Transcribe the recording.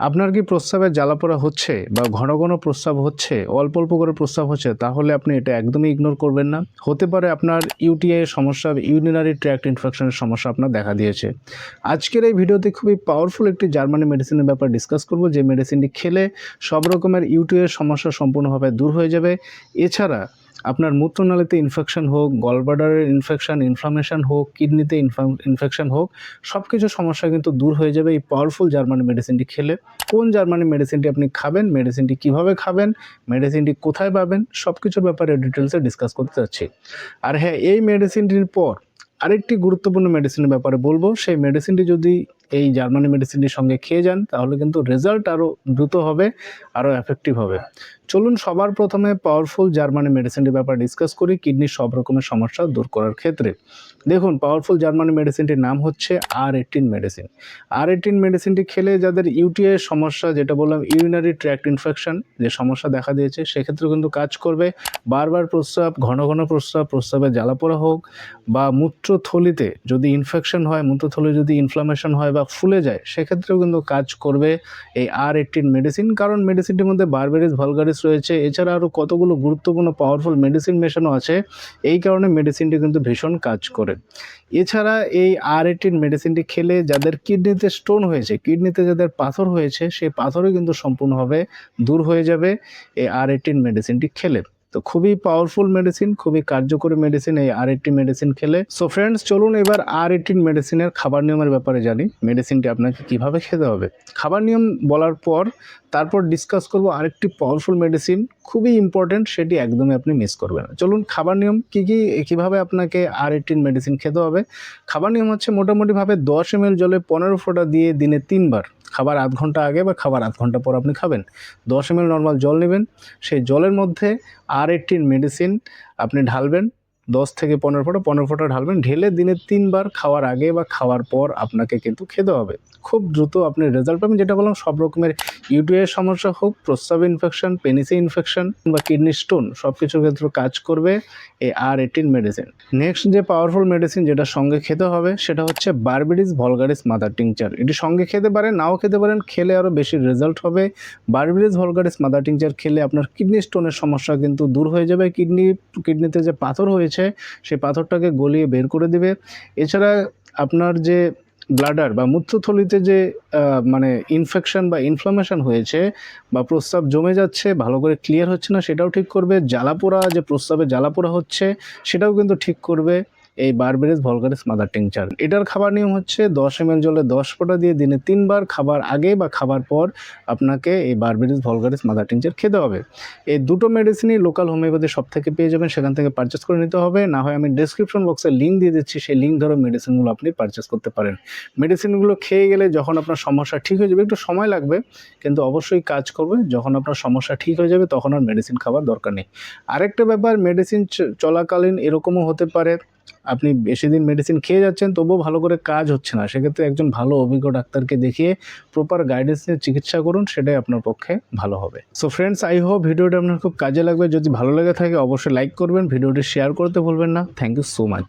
আপনার কি প্রস্রাবে জ্বালাপোড়া হচ্ছে বা ঘন ঘন প্রস্রাব হচ্ছে, অল্প অল্প করে প্রস্রাব হচ্ছে, তাহলে আপনি এটা একদমই ইগনোর করবেন না। হতে পারে আপনার ইউটিআই এর সমস্যা, ইউরিনারি ট্র্যাক্ট ইনফেকশনের সমস্যা আপনার দেখা দিয়েছে। আজকের এই ভিডিওতে খুবই পাওয়ারফুল একটি জার্মানি মেডিসিনের ব্যাপারে ডিসকাস করব, যে মেডিসিনটি খেলে সব রকমের ইউটিআই এর সমস্যা সম্পূর্ণভাবে দূর হয়ে যাবে। এছাড়া আপনার মূত্রনালীতে ইনফেকশন হোক, গলব্লাডারের ইনফেকশন, ইনফ্লামেশন হোক, কিডনিতে ইনফেকশন হোক, সব কিছু সমস্যা কিন্তু দূর হয়ে যাবে এই পাওয়ারফুল জার্মানি মেডিসিনটি খেলে। কোন জার্মানি মেডিসিনটি আপনি খাবেন, মেডিসিনটি কিভাবে খাবেন, মেডিসিনটি কোথায় পাবেন, সব কিছুর ব্যাপারে ডিটেলসে ডিসকাস করতে যাচ্ছি। আর হ্যাঁ, এই মেডিসিনটির পর আরেকটি গুরুত্বপূর্ণ মেডিসিনের ব্যাপারে বলবো। সেই মেডিসিনটি যদি এই জার্মানি মেডিসিনটির সঙ্গে খেয়ে যান, তাহলে কিন্তু রেজাল্ট আরও দ্রুত হবে, আরও এফেক্টিভ হবে। চলুন সবার প্রথমে পাওয়ারফুল জার্মানি মেডিসিনটির ব্যাপারে ডিসকাস করি কিডনির সব রকমের সমস্যা দূর করার ক্ষেত্রে। দেখুন, পাওয়ারফুল জার্মানি মেডিসিনটির নাম হচ্ছে R18 মেডিসিন। R18 মেডিসিনটি খেলে যাদের ইউটিআই এর সমস্যা, যেটা বললাম ইউরিনারি ট্র্যাক্ট ইনফেকশন যে সমস্যা দেখা দিয়েছে, সেক্ষেত্রে কিন্তু কাজ করবে। বারবার প্রস্রাব, ঘন ঘন প্রস্রাব, প্রস্রাবে জ্বালাপোড়া হোক, বা মূত্রথলিতে যদি ইনফেকশন হয়, মূত্রথলি যদি ইনফ্লামেশন হয় বা ফুলে যায়, সেক্ষেত্রেও কিন্তু কাজ করবে এই R18 মেডিসিন। কারণ মেডিসিনটির মধ্যে বারবেরিস ভলগারিস রয়েছে, এছাড়া আরও কতগুলো গুরুত্বপূর্ণ পাওয়ারফুল মেডিসিন মেশানো আছে। এই কারণে মেডিসিনটি কিন্তু ভীষণ কাজ করে। এছাড়া এই R18 মেডিসিনটি খেলে যাদের কিডনিতে স্টোন হয়েছে, কিডনিতে যাদের পাথর হয়েছে, সেই পাথরও কিন্তু সম্পূর্ণভাবে দূর হয়ে যাবে এই R18 মেডিসিনটি খেলে। তো খুবই পাওয়ারফুল মেডিসিন, খুবই কার্যকরী মেডিসিন এই R18 মেডিসিন খেলে। সো ফ্রেন্ডস, চলুন এবার R18 মেডিসিনের খাবার নিয়মের ব্যাপারে জানি। মেডিসিনটি আপনাকে কিভাবে খেতে হবে। খাবার নিয়ম বলার পর তারপর ডিসকাস করব আরেকটি পাওয়ারফুল মেডিসিন, খুবই ইম্পর্টেন্ট, সেটি একদমই আপনি মিস করবেন না। চলুন খাবার নিয়ম কীভাবে আপনাকে R18 মেডিসিন খেতে হবে। খাবার নিয়ম হচ্ছে মোটামুটিভাবে 10 ml জলে 15 ফোঁটা দিয়ে দিনে 3 বার, খাবার আধ ঘন্টা আগে বা খাবার আধ ঘন্টা পর আপনি খাবেন। 10 ml নর্মাল জল নেবেন, সেই জলের মধ্যে R18 মেডিসিন আপনি ঢালবেন। 10 থেকে 15 ফোঁটা ঢালবেন, ঢেলে দিনে 3 বার খাওয়ার আগে বা খাওয়ার পর আপনাকে কিন্তু খেতে হবে। খুব দ্রুত আপনি রেজাল্ট পাবেন। যেটা বললাম, সব রকমের ইউটিআই সমস্যা হোক, প্রস্রাব ইনফেকশন, পেনিসে ইনফেকশন বা কিডনি স্টোন, সব কিছুর ক্ষেত্রে কাজ করবে এই R18 মেডিসিন। নেক্সট যে পাওয়ারফুল মেডিসিন যেটা সঙ্গে খেতে হবে, সেটা হচ্ছে বারবেরিস ভলগারিস মাদার টিংচার। এটি সঙ্গে খেতে পারেন, নাও খেতে পারেন, খেলে আরও বেশি রেজাল্ট হবে। বারবেরিস ভলগারিস মাদার টিংচার খেলে আপনার কিডনি স্টোনের সমস্যা কিন্তু দূর হয়ে যাবে। কিডনিতে যে পাথর হয়েছে, সেই পাথরটাকে গলিয়ে বের করে দেবে। এছাড়া আপনার যে ব্লাডার বা মূত্রথলিতে যে ইনফেকশন বা ইনফ্লামেশন হয়েছে, বা প্রস্রাব জমে যাচ্ছে, ভালো করে ক্লিয়ার হচ্ছে না, সেটাও ঠিক করবে। জ্বালাপোড়া, যে প্রস্রাবে জ্বালাপোড়া হচ্ছে, সেটাও কিন্তু ঠিক করবে এই বারবেরিস ভলগারিস মাদার টিংচার। এটার খাবার নিয়ম হচ্ছে 10 ml জলে 10 ফোঁটা দিয়ে দিনে 3 বার, খাবার আগে বা খাবার পর আপনাকে এই বারবেরিস ভলগারিস মাদার টিংচার খেতে হবে। এই দুটো মেডিসিনই লোকাল হোমিওপ্যাথি শপ থেকে পেয়ে যাবেন, সেখান থেকে পারচেস করে নিতে হবে। না হয় আমি ডেসক্রিপশন বক্সে লিঙ্ক দিয়ে দিচ্ছি, সেই লিঙ্ক ধরে মেডিসিনগুলো আপনি পারচেস করতে পারেন। মেডিসিনগুলো খেয়ে গেলে যখন আপনার সমস্যা ঠিক হয়ে যাবে, একটু সময় লাগবে কিন্তু অবশ্যই কাজ করবে। যখন আপনার সমস্যা ঠিক হয়ে যাবে, তখন আর মেডিসিন খাবার দরকার নেই। আরেকটা ব্যাপার, মেডিসিন চলাকালীন এরকমও হতে পারে আপনি বেশি দিন মেডিসিন খেয়ে যাচ্ছেন, তবুও ভালো করে কাজ হচ্ছে না। সেক্ষেত্রে একজন ভালো অভিজ্ঞ ডাক্তারকে দেখিয়ে প্রপার গাইডেন্স নিয়ে চিকিৎসা করুন, সেটাই আপনার পক্ষে ভালো হবে। সো ফ্রেন্ডস, আই হোপ ভিডিওটা আপনার খুব কাজে লাগবে। যদি ভালো লেগে থাকে অবশ্যই লাইক করবেন, ভিডিওটি শেয়ার করতে ভুলবেন না। Thank you so much.